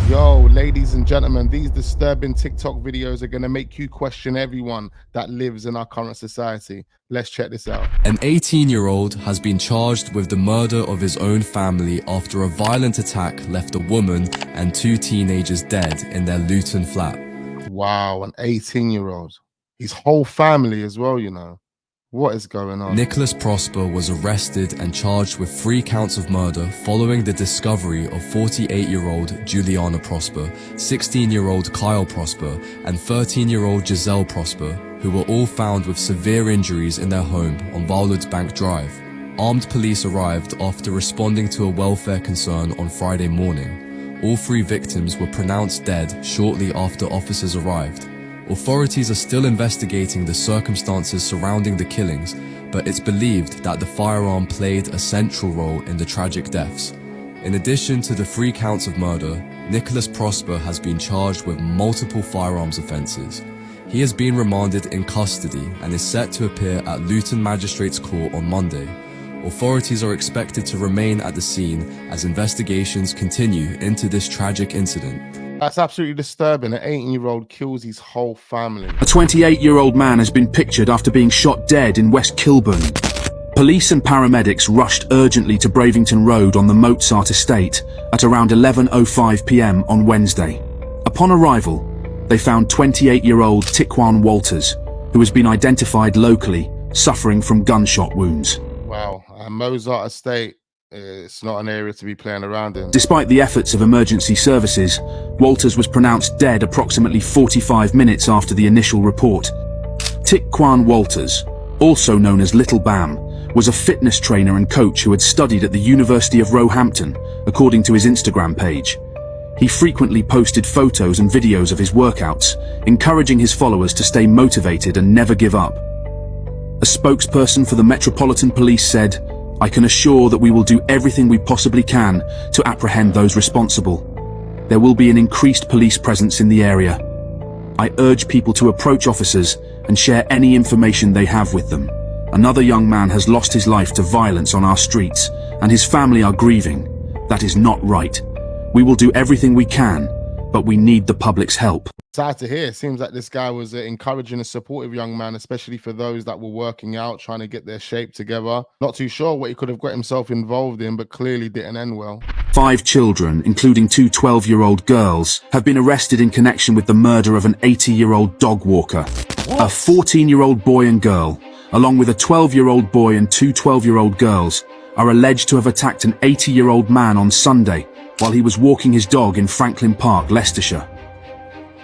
Yo, ladies and gentlemen, these disturbing TikTok videos are going to make you question everyone that lives in our current society. Let's check this out. An 18-year-old has been charged with the murder of his own family after a violent attack left a woman and two teenagers dead in their Luton flat. Wow, an 18-year-old. His whole family as well, you know. What is going on? Nicholas Prosper was arrested and charged with 3 counts of murder following the discovery of 48-year-old Juliana Prosper, 16-year-old Kyle Prosper, and 13-year-old Giselle Prosper, who were all found with severe injuries in their home on Vowlards Bank Drive. Armed police arrived after responding to a welfare concern on Friday morning. All 3 victims were pronounced dead shortly after officers arrived. Authorities are still investigating the circumstances surrounding the killings, but it's believed that the firearm played a central role in the tragic deaths. In addition to the 3 counts of murder, Nicholas Prosper has been charged with multiple firearms offences. He has been remanded in custody and is set to appear at Luton Magistrates Court on Monday. Authorities are expected to remain at the scene as investigations continue into this tragic incident. That's absolutely disturbing. An 18-year-old kills his whole family. A 28-year-old man has been pictured after being shot dead in West Kilburn. Police and paramedics rushed urgently to Bravington Road on the Mozart estate at around 11:05 p.m. on Wednesday. Upon arrival, they found 28-year-old Tiquan Walters, who has been identified locally, suffering from gunshot wounds. Wow, Mozart estate. It's not an area to be playing around in. Despite the efforts of emergency services, Walters was pronounced dead approximately 45 minutes after the initial report. Tiquan Walters, also known as Little Bam, was a fitness trainer and coach who had studied at the University of Roehampton, according to his Instagram page. He frequently posted photos and videos of his workouts, encouraging his followers to stay motivated and never give up. A spokesperson for the Metropolitan Police said, "I can assure that we will do everything we possibly can to apprehend those responsible. There will be an increased police presence in the area. I urge people to approach officers and share any information they have with them. Another young man has lost his life to violence on our streets, and his family are grieving. That is not right. We will do everything we can, but we need the public's help." Sad to hear. It seems like this guy was encouraging a supportive young man, especially for those that were working out, trying to get their shape together. Not too sure what he could have got himself involved in, but clearly didn't end well. 5 children, including 2 12-year-old girls, have been arrested in connection with the murder of an 80-year-old dog walker. What? A 14-year-old boy and girl, along with a 12-year-old boy and 2 12-year-old girls, are alleged to have attacked an 80-year-old man on Sunday while he was walking his dog in Franklin Park, Leicestershire.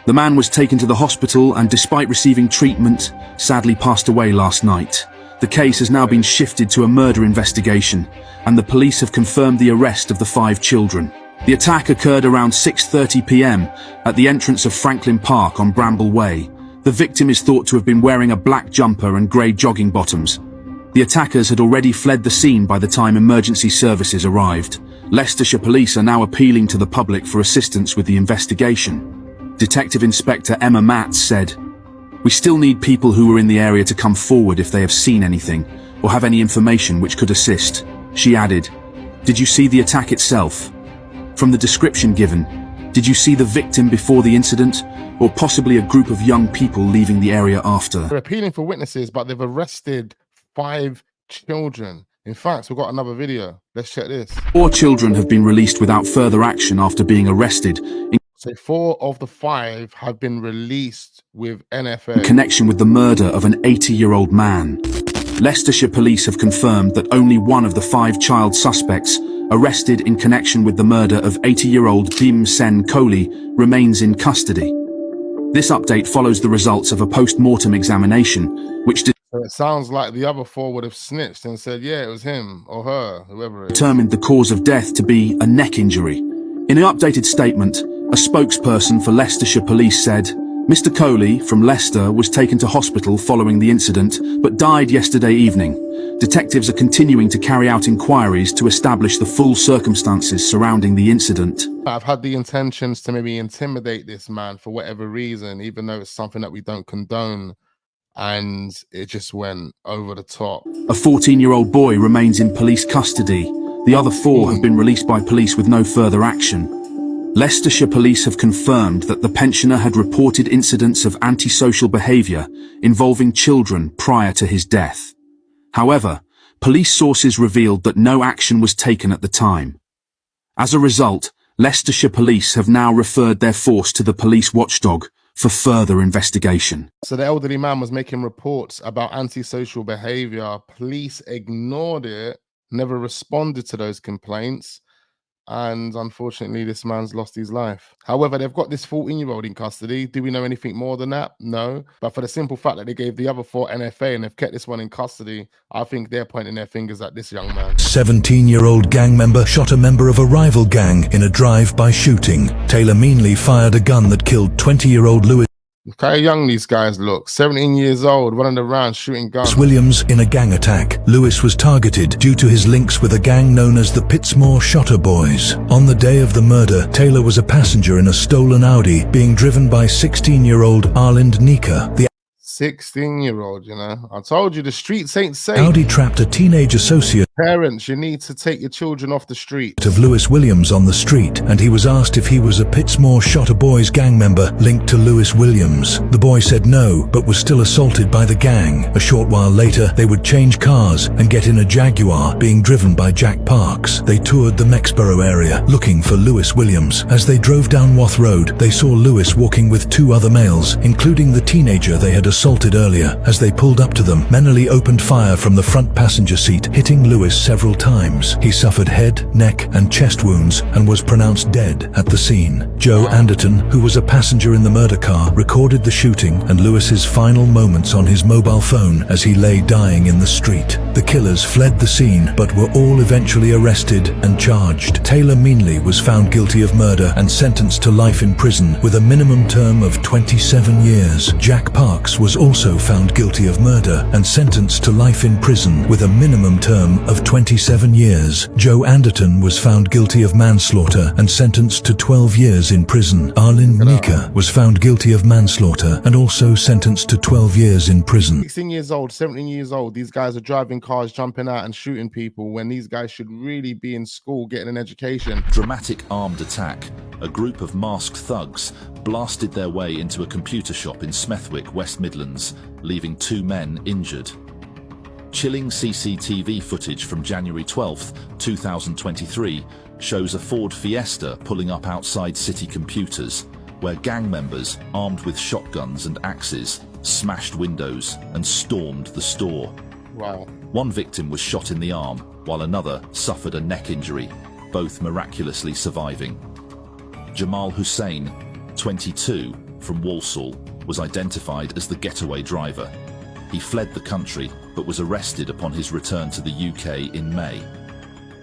The man was taken to the hospital and, despite receiving treatment, sadly passed away last night. The case has now been shifted to a murder investigation, and the police have confirmed the arrest of the 5 children. The attack occurred around 6:30 p.m. at the entrance of Franklin Park on Bramble Way. The victim is thought to have been wearing a black jumper and grey jogging bottoms. The attackers had already fled the scene by the time emergency services arrived. Leicestershire police are now appealing to the public for assistance with the investigation. Detective Inspector Emma Matz said, "We still need people who were in the area to come forward if they have seen anything or have any information which could assist." She added, "Did you see the attack itself? From the description given, did you see the victim before the incident, or possibly a group of young people leaving the area after?" They're appealing for witnesses, but they've arrested 5 children. In fact, we've got another video. Let's check this. 4 children have been released without further action after being arrested So 4 of the 5 have been released with in NFA. connection with the murder of an 80-year-old man. Leicestershire police have confirmed that only one of the 5 child suspects arrested in connection with the murder of 80-year-old Bim Sen Kohli remains in custody. This update follows the results of a post-mortem examination, which So it sounds like the other 4 would have snitched and said, yeah, it was him or her, whoever it is. determined the cause of death to be a neck injury. In an updated statement, a spokesperson for Leicestershire police said, "Mr. Kohli from Leicester was taken to hospital following the incident, but died yesterday evening. Detectives are continuing to carry out inquiries to establish the full circumstances surrounding the incident." I've had the intentions to maybe intimidate this man for whatever reason, even though it's something that we don't condone, and it just went over the top. A 14-year-old boy remains in police custody. The other 4 have been released by police with no further action. Leicestershire police have confirmed that the pensioner had reported incidents of antisocial behaviour involving children prior to his death. However, police sources revealed that no action was taken at the time. As a result, Leicestershire police have now referred their force to the police watchdog for further investigation. So the elderly man was making reports about antisocial behavior. Police ignored it, never responded to those complaints. And unfortunately, this man's lost his life. However, they've got this 14-year-old in custody. Do we know anything more than that? No. But for the simple fact that they gave the other 4 NFA and they've kept this one in custody, I think they're pointing their fingers at this young man. 17-year-old gang member shot a member of a rival gang in a drive-by shooting. Taylor meanly fired a gun that killed 20-year-old Lewis Look how young these guys look. 17 years old, running around shooting guns. Williams in a gang attack. Lewis was targeted due to his links with a gang known as the Pittsmore Shotter Boys. On the day of the murder, Taylor was a passenger in a stolen Audi being driven by 16-year-old Arlind Nika. The 16-year-old, you know. I told you the streets ain't safe. Audi trapped a teenage associate Parents, you need to take your children off the street. of Lewis Williams on the street, and he was asked if he was a Pittsmore Shotter Boys gang member linked to Lewis Williams. The boy said no, but was still assaulted by the gang. A short while later, they would change cars and get in a Jaguar being driven by Jack Parks. They toured the Mexborough area looking for Lewis Williams. As they drove down Wath Road, they saw Lewis walking with 2 other males, including the teenager they had assaulted earlier. As they pulled up to them, Menely opened fire from the front passenger seat, hitting Lewis several times. He suffered head, neck, and chest wounds and was pronounced dead at the scene. Joe Anderton, who was a passenger in the murder car, recorded the shooting and Lewis's final moments on his mobile phone as he lay dying in the street. The killers fled the scene, but were all eventually arrested and charged. Taylor Meanly was found guilty of murder and sentenced to life in prison with a minimum term of 27 years. Jack Parks was also found guilty of murder and sentenced to life in prison with a minimum term of 27 years. Joe Anderton was found guilty of manslaughter and sentenced to 12 years in prison. Arlind Nika was found guilty of manslaughter and also sentenced to 12 years in prison. 16 years old, 17 years old, these guys are driving cars, jumping out and shooting people when these guys should really be in school getting an education. Dramatic armed attack. A group of masked thugs blasted their way into a computer shop in Smethwick, West Midlands, leaving 2 men injured. Chilling CCTV footage from January 12, 2023 shows a Ford Fiesta pulling up outside City Computers, where gang members, armed with shotguns and axes, smashed windows and stormed the store. Wow. One victim was shot in the arm, while another suffered a neck injury, both miraculously surviving. Jamal Hussein, 22, from Walsall, was identified as the getaway driver. He fled the country, but was arrested upon his return to the UK in May.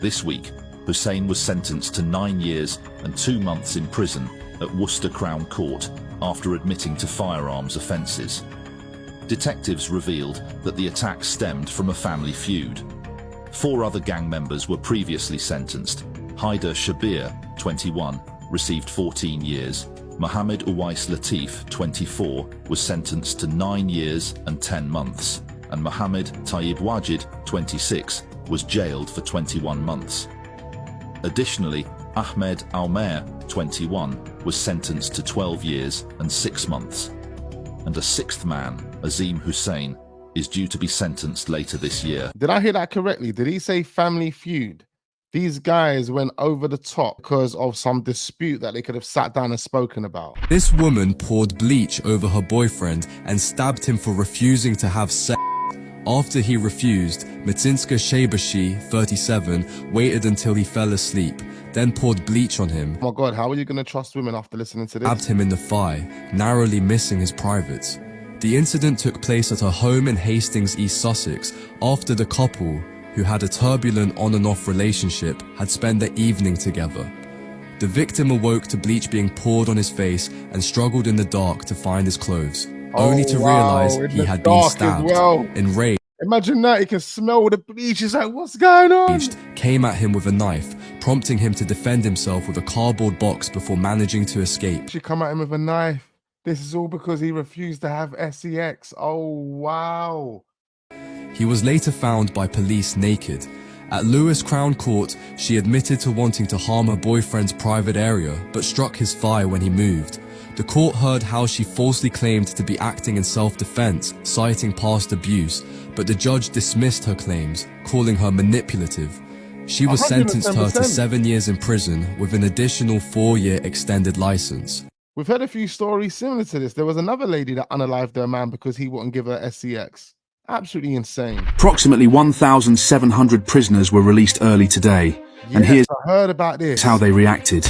This week, Hussein was sentenced to 9 years and 2 months in prison at Worcester Crown Court after admitting to firearms offences. Detectives revealed that the attack stemmed from a family feud. 4 other gang members were previously sentenced. Haider Shabir, 21, received 14 years. Mohammed Uwais Latif, 24, was sentenced to 9 years and 10 months. And Mohammed Tayyib Wajid, 26, was jailed for 21 months. Additionally, Ahmed Almer, 21, was sentenced to 12 years and 6 months. And a 6th man, Azim Hussein, is due to be sentenced later this year. Did I hear that correctly? Did he say family feud? These guys went over the top because of some dispute that they could have sat down and spoken about. This woman poured bleach over her boyfriend and stabbed him for refusing to have sex. After he refused, Matinska Shebashi, 37, waited until he fell asleep, then poured bleach on him. Oh my God, how are you going to trust women after listening to this? Stabbed him in the thigh, narrowly missing his privates. The incident took place at a home in Hastings, East Sussex, after the couple, who had a turbulent on and off relationship, had spent the evening together. The victim awoke to bleach being poured on his face and struggled in the dark to find his clothes, only to realize he had been stabbed. Enraged, Imagine that, he can smell the bleach. He's like, what's going on? came at him with a knife, prompting him to defend himself with a cardboard box before managing to escape. She come at him with a knife. This is all because he refused to have sex. Oh, wow. He was later found by police naked, At Lewis Crown Court, she admitted to wanting to harm her boyfriend's private area, but struck his thigh when he moved. The court heard how she falsely claimed to be acting in self-defense, citing past abuse, but the judge dismissed her claims, calling her manipulative. She was sentenced her to 7 years in prison with an additional 4-year extended license. We've heard a few stories similar to this. There was another lady that unalived her man because he wouldn't give her SCX. Absolutely insane. Approximately 1,700 prisoners were released early today, and here's I heard about this. how they reacted.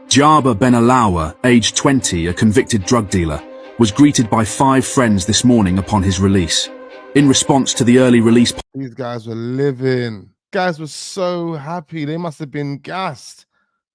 Jaba Benalawa, aged 20, a convicted drug dealer, was greeted by 5 friends this morning upon his release. In response to the early release, These guys were living. Guys were so happy. They must have been gassed.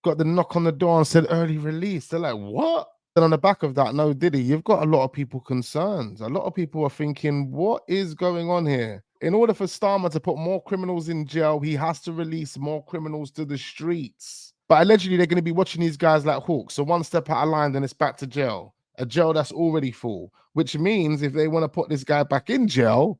Got the knock on the door and said early release. They're like, what? And on the back of that, no, Diddy, you've got a lot of people concerned. A lot of people are thinking, what is going on here? In order for Starmer to put more criminals in jail, he has to release more criminals to the streets. But allegedly, they're going to be watching these guys like hawks. So one step out of line, then it's back to jail. A jail that's already full. Which means if they want to put this guy back in jail,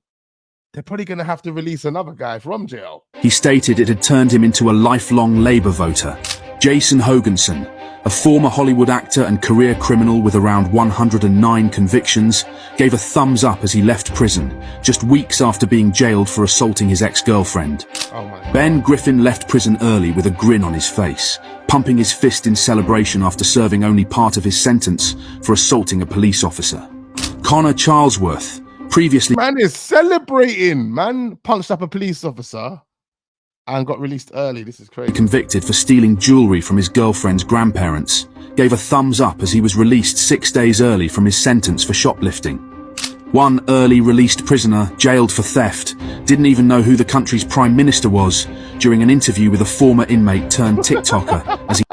they're probably going to have to release another guy from jail. he stated it had turned him into a lifelong Labour voter. Jason Hoganson, a former Hollywood actor and career criminal with around 109 convictions, gave a thumbs up as he left prison, just weeks after being jailed for assaulting his ex-girlfriend. Oh my God. Ben Griffin left prison early with a grin on his face, pumping his fist in celebration after serving only part of his sentence for assaulting a police officer. Connor Charlesworth, previously Man is celebrating. Man punched up a police officer and got released early. This is crazy. convicted for stealing jewelry from his girlfriend's grandparents, gave a thumbs up as he was released 6 days early from his sentence for shoplifting. One early released prisoner, jailed for theft, didn't even know who the country's prime minister was during an interview with a former inmate turned TikToker as he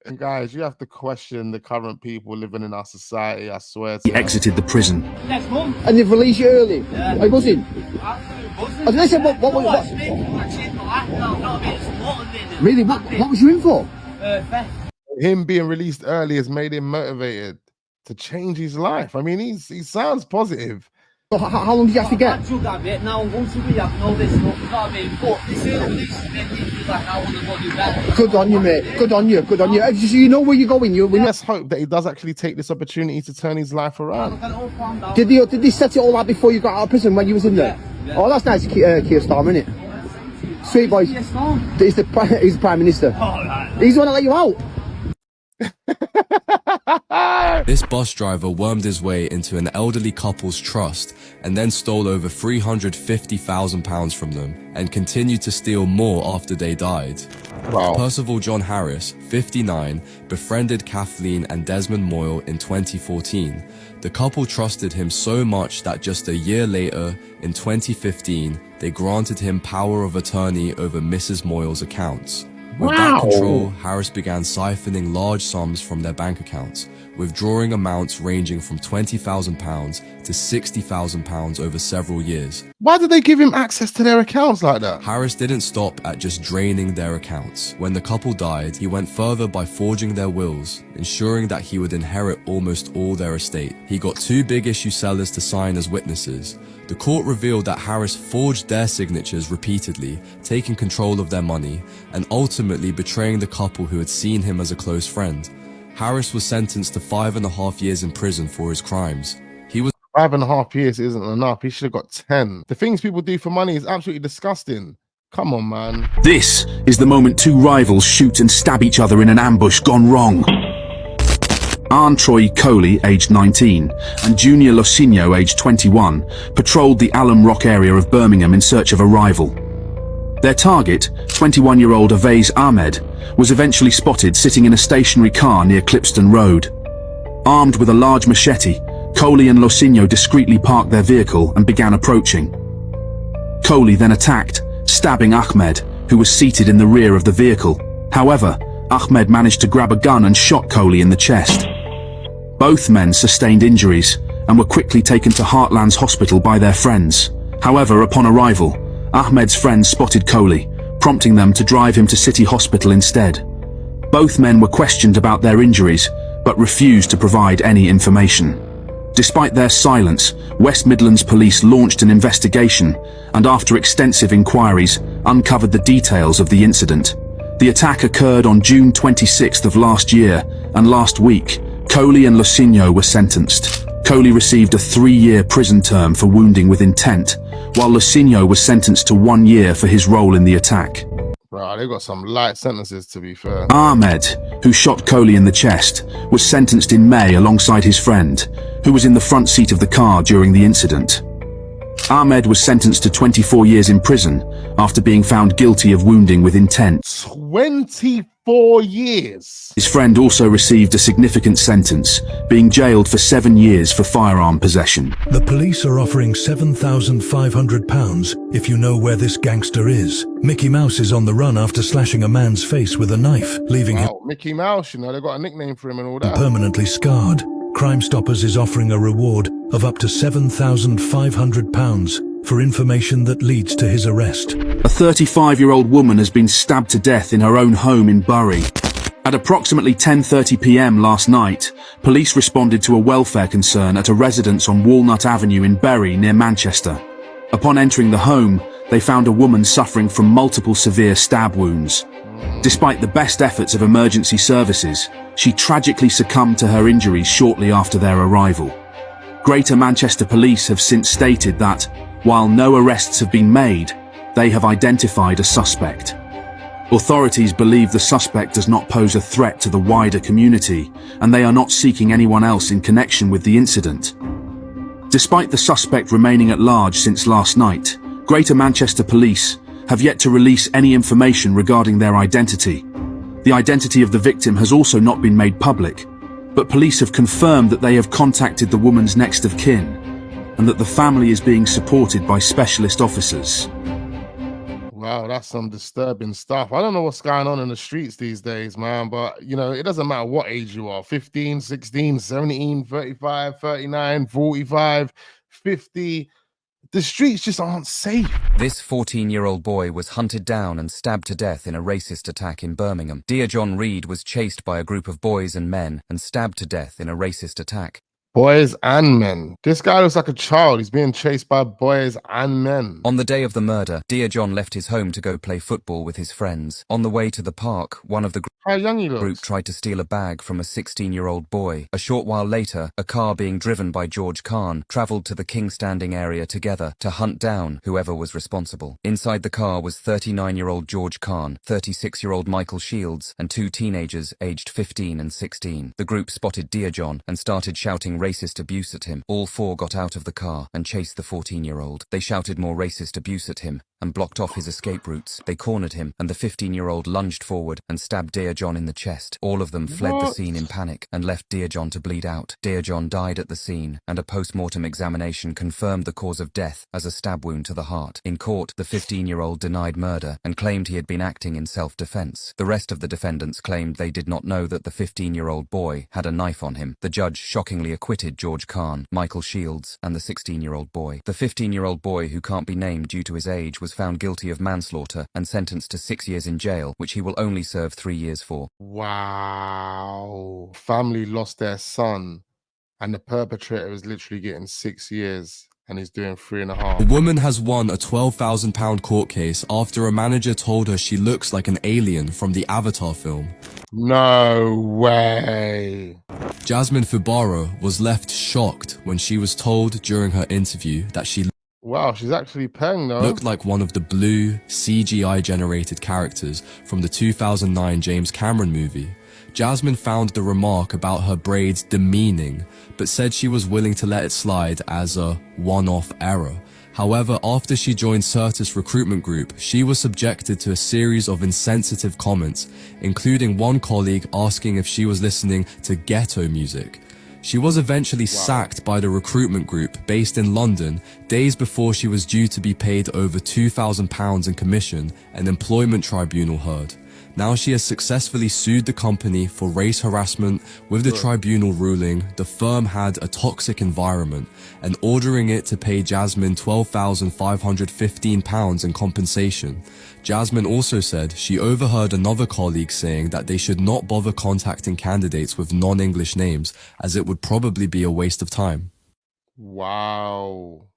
And guys, you have to question the current people living in our society, I swear to you. exited the prison. And they've released you early. Are you buzzing? I said, what really? What was you in for? Him being released early has made him motivated to change his life. I mean, he sounds positive. So how long did you have to get? Drug habit, now I'm going to rehab and all this stuff, you know what I mean? But this release is making me feel like I want to go do better. Good on you, mate. Good on you. Good on you. So you know where you're going. Let's hope that he does actually take this opportunity to turn his life around. Did they set it all out before you got out of prison when you was in there? Yeah. Oh, that's nice, Keir Starmer, isn't it? Sweet boys. Yes, no. He's the Prime Minister. He's the one to let you out. This bus driver wormed his way into an elderly couple's trust and then stole over £350,000 from them and continued to steal more after they died. Wow. Percival John Harris, 59, befriended Kathleen and Desmond Moyle in 2014. The couple trusted him so much that just a year later, in 2015, they granted him power of attorney over Mrs. Moyle's accounts. With that control, Harris began siphoning large sums from their bank accounts, withdrawing amounts ranging from £20,000 to £60,000 over several years. Why did they give him access to their accounts like that? Harris didn't stop at just draining their accounts. When the couple died, he went further by forging their wills, ensuring that he would inherit almost all their estate. He got 2 big issue sellers to sign as witnesses. The court revealed that Harris forged their signatures repeatedly, taking control of their money, and ultimately betraying the couple who had seen him as a close friend. Harris was sentenced to 5.5 years in prison for his crimes. He was 5.5 years isn't enough. He should have got 10. The things people do for money is absolutely disgusting. Come on, man. This is the moment 2 rivals shoot and stab each other in an ambush gone wrong. Troy Coley, aged 19, and Junior Losinho, aged 21, patrolled the Alum Rock area of Birmingham in search of a rival. Their target, 21-year-old Avais Ahmed, was eventually spotted sitting in a stationary car near Clipston Road. Armed with a large machete, Coley and Losinho discreetly parked their vehicle and began approaching. Coley then attacked, stabbing Ahmed, who was seated in the rear of the vehicle. However, Ahmed managed to grab a gun and shot Coley in the chest. Both men sustained injuries and were quickly taken to Heartlands Hospital by their friends. However, upon arrival, Ahmed's friends spotted Coley, prompting them to drive him to City Hospital instead. Both men were questioned about their injuries, but refused to provide any information. Despite their silence, West Midlands Police launched an investigation and after extensive inquiries, uncovered the details of the incident. The attack occurred on June 26th of last year, and last week, Coley and Lucinho were sentenced. Coley received a 3-year prison term for wounding with intent, while Lucinho was sentenced to 1 year for his role in the attack. Bro, they got some light sentences, to be fair. Ahmed, who shot Coley in the chest, was sentenced in May alongside his friend, who was in the front seat of the car during the incident. Ahmed was sentenced to 24 years in prison after being found guilty of wounding with intent. 24 years? His friend also received a significant sentence, being jailed for 7 years for firearm possession. The police are offering £7,500 if you know where this gangster is. Mickey Mouse is on the run after slashing a man's face with a knife, leaving him Mickey Mouse, you know, they got a nickname for him and all that. permanently scarred. Crime Stoppers is offering a reward of up to £7,500 for information that leads to his arrest. A 35-year-old woman has been stabbed to death in her own home in Bury. At approximately 10:30 p.m. last night, police responded to a welfare concern at a residence on Walnut Avenue in Bury near Manchester. Upon entering the home, they found a woman suffering from multiple severe stab wounds. Despite the best efforts of emergency services, she tragically succumbed to her injuries shortly after their arrival. Greater Manchester Police have since stated that, while no arrests have been made, they have identified a suspect. Authorities believe the suspect does not pose a threat to the wider community, and they are not seeking anyone else in connection with the incident. Despite the suspect remaining at large since last night, Greater Manchester Police have yet to release any information regarding their identity. The identity of the victim has also not been made public, but police have confirmed that they have contacted the woman's next of kin, and that the family is being supported by specialist officers. Wow, that's some disturbing stuff. I don't know what's going on in the streets these days, man, but, you know, it doesn't matter what age you are, 15, 16, 17, 35, 39, 45, 50. The streets just aren't safe. This 14-year-old boy was hunted down and stabbed to death in a racist attack in Birmingham. Dear John Reed was chased by a group of boys and men and stabbed to death in a racist attack. Boys and men. This guy looks like a child. He's being chased by boys and men. On the day of the murder, Dear John left his home to go play football with his friends. On the way to the park, one of the How young he looks. group tried to steal a bag from a 16-year-old boy. A short while later, a car being driven by George Khan travelled to the King Standing area together to hunt down whoever was responsible. Inside the car was 39-year-old George Khan, 36-year-old Michael Shields, and 2 teenagers aged 15 and 16. The group spotted Dear John and started shouting racist abuse at him. All 4 got out of the car and chased the 14-year-old. They shouted more racist abuse at him and blocked off his escape routes. They cornered him, and the 15-year-old lunged forward and stabbed Dear John in the chest. All of them fled the scene in panic and left Dear John to bleed out. Dear John died at the scene, and a post-mortem examination confirmed the cause of death as a stab wound to the heart. In court, the 15-year-old denied murder and claimed he had been acting in self-defense. The rest of the defendants claimed they did not know that the 15-year-old boy had a knife on him. The judge shockingly acquitted George Khan, Michael Shields, and the 16-year-old boy. The 15-year-old boy, who can't be named due to his age, was found guilty of manslaughter and sentenced to 6 years in jail, which he will only serve 3 years for. Wow. Family lost their son, and the perpetrator is literally getting 6 years, and he's doing 3.5. The woman has won a £12,000 court case after a manager told her she looks like an alien from the Avatar film. No way. Jasmine Fubara was left shocked when she was told during her interview that she Wow, she's actually paying though. looked like one of the blue, CGI-generated characters from the 2009 James Cameron movie. Jasmine found the remark about her braids demeaning, but said she was willing to let it slide as a one-off error. However, after she joined Certis recruitment group, she was subjected to a series of insensitive comments, including one colleague asking if she was listening to ghetto music. She was eventually sacked by the recruitment group based in London days before she was due to be paid over £2,000 in commission, an employment tribunal heard. Now she has successfully sued the company for race harassment, with the tribunal ruling the firm had a toxic environment and ordering it to pay Jasmine £12,515 in compensation. Jasmine also said she overheard another colleague saying that they should not bother contacting candidates with non-English names as it would probably be a waste of time. Wow.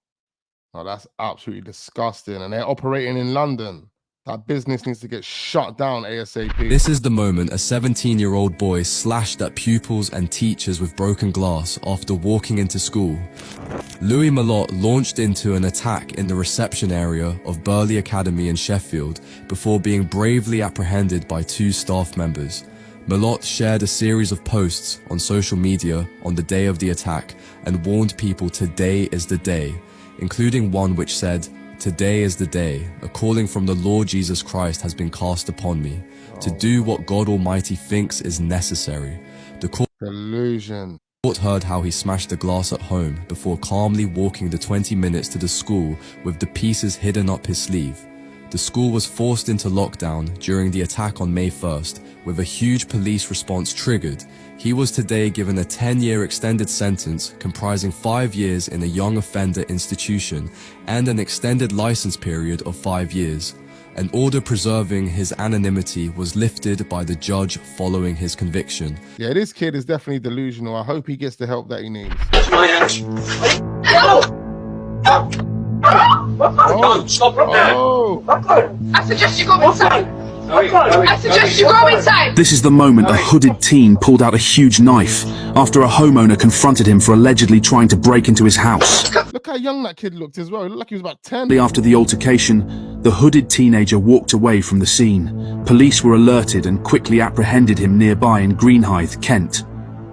Oh, that's absolutely disgusting. And they're operating in London. That business needs to get shut down ASAP. This is the moment a 17-year-old boy slashed at pupils and teachers with broken glass after walking into school. Louis Malott launched into an attack in the reception area of Burley Academy in Sheffield before being bravely apprehended by 2 staff members. Malott shared a series of posts on social media on the day of the attack and warned people today is the day, including one which said, "Today is the day, a calling from the Lord Jesus Christ has been cast upon me, to do what God Almighty thinks is necessary." The Delusion. court heard how he smashed the glass at home before calmly walking the 20 minutes to the school with the pieces hidden up his sleeve. The school was forced into lockdown during the attack on May 1st, with a huge police response triggered. He was today given a 10-year extended sentence comprising 5 years in a young offender institution and an extended license period of 5 years. An order preserving his anonymity was lifted by the judge following his conviction. Yeah, this kid is definitely delusional. I hope he gets the help that he needs. Stop. Oh. I suggest you go inside. I suggest you go inside. This is the moment a hooded teen pulled out a huge knife after a homeowner confronted him for allegedly trying to break into his house. Look how young that kid looked as well. He looked like he was about 10. After the altercation, the hooded teenager walked away from the scene. Police were alerted and quickly apprehended him nearby in Greenhithe, Kent.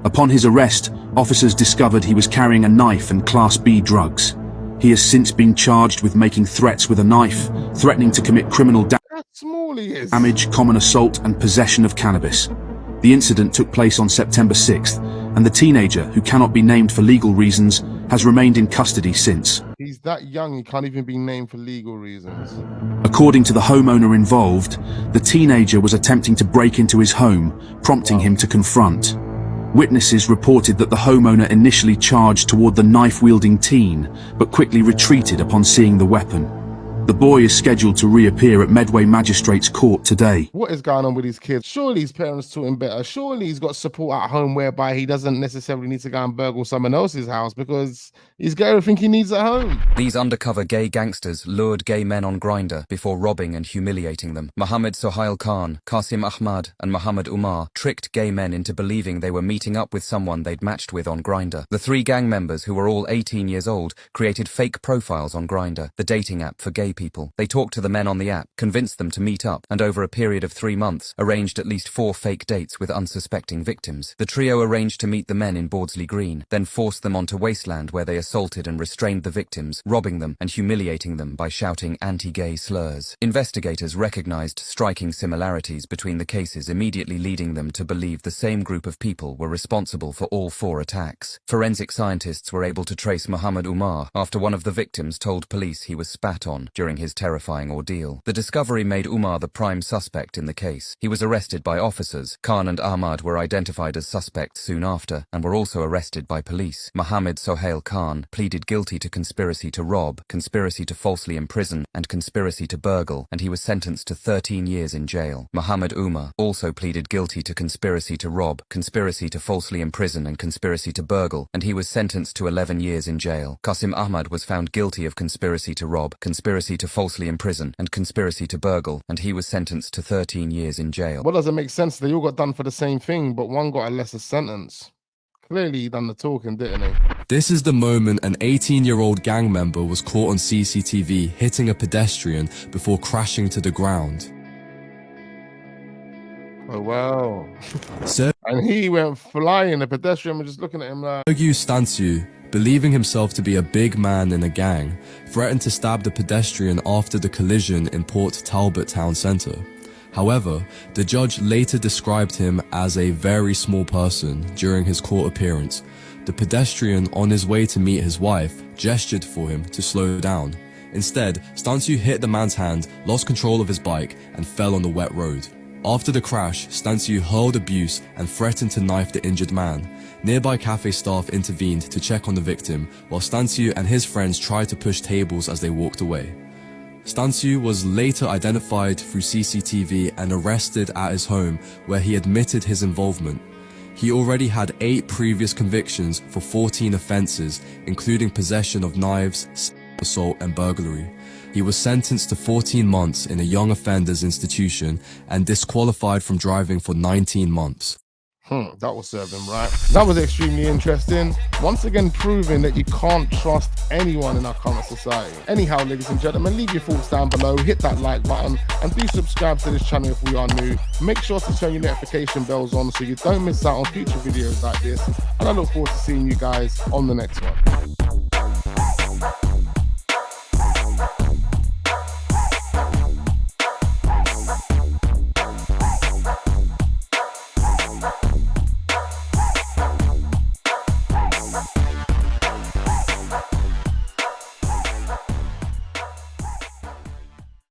Upon his arrest, officers discovered he was carrying a knife and Class B drugs. He has since been charged with making threats with a knife, threatening to commit criminal How small he is. damage, common assault, and possession of cannabis. The incident took place on September 6th, and the teenager, who cannot be named for legal reasons, has remained in custody since. He's that young, he can't even be named for legal reasons. According to the homeowner involved, the teenager was attempting to break into his home, prompting him to confront. Witnesses reported that the homeowner initially charged toward the knife-wielding teen, but quickly retreated upon seeing the weapon. The boy is scheduled to reappear at Medway Magistrates Court today. What is going on with these kids? Surely his parents taught him better. Surely he's got support at home whereby he doesn't necessarily need to go and burgle someone else's house because he's got everything he needs at home. These undercover gay gangsters lured gay men on Grindr before robbing and humiliating them. Mohammed Sohail Khan, Qasim Ahmad, and Mohammed Umar tricked gay men into believing they were meeting up with someone they'd matched with on Grindr. The 3 gang members, who were all 18 years old, created fake profiles on Grindr, the dating app for gay people. They talked to the men on the app, convinced them to meet up, and over a period of 3 months, arranged at least 4 fake dates with unsuspecting victims. The trio arranged to meet the men in Bordsley Green, then forced them onto Wasteland, where they assaulted and restrained the victims, robbing them and humiliating them by shouting anti-gay slurs. Investigators recognized striking similarities between the cases, immediately leading them to believe the same group of people were responsible for all 4 attacks. Forensic scientists were able to trace Mohammed Umar after one of the victims told police he was spat on during his terrifying ordeal. The discovery made Umar the prime suspect in the case. He was arrested by officers. Khan and Ahmad were identified as suspects soon after and were also arrested by police. Mohammed Sohail Khan pleaded guilty to conspiracy to rob, conspiracy to falsely imprison, and conspiracy to burgle, and he was sentenced to 13 years in jail. Mohammed Umar also pleaded guilty to conspiracy to rob, conspiracy to falsely imprison, and conspiracy to burgle, and he was sentenced to 11 years in jail. Qasim Ahmad was found guilty of conspiracy to rob, conspiracy to falsely imprison, and conspiracy to burgle, and he was sentenced to 13 years in jail. What doesn't make sense? They all got done for the same thing, but one got a lesser sentence. Clearly he done the talking, didn't he? This is the moment an 18-year-old gang member was caught on CCTV hitting a pedestrian before crashing to the ground. Oh, wow. And he went flying. The pedestrian was just looking at him like... Sergiu Stanciu, believing himself to be a big man in a gang, threatened to stab the pedestrian after the collision in Port Talbot town centre. However, the judge later described him as a very small person during his court appearance. The pedestrian, on his way to meet his wife, gestured for him to slow down. Instead, Stanciu hit the man's hand, lost control of his bike, and fell on the wet road. After the crash, Stanciu hurled abuse and threatened to knife the injured man. Nearby cafe staff intervened to check on the victim, while Stanciu and his friends tried to push tables as they walked away. Stanciu was later identified through CCTV and arrested at his home, where he admitted his involvement. He already had 8 previous convictions for 14 offences, including possession of knives, assault and burglary. He was sentenced to 14 months in a young offenders institution and disqualified from driving for 19 months. That will serve him right. That was extremely interesting. Once again proving that you can't trust anyone in our current society. Anyhow, ladies and gentlemen, leave your thoughts down below, hit that like button, and do subscribe to this channel if we are new. Make sure to turn your notification bells on so you don't miss out on future videos like this. And I look forward to seeing you guys on the next one.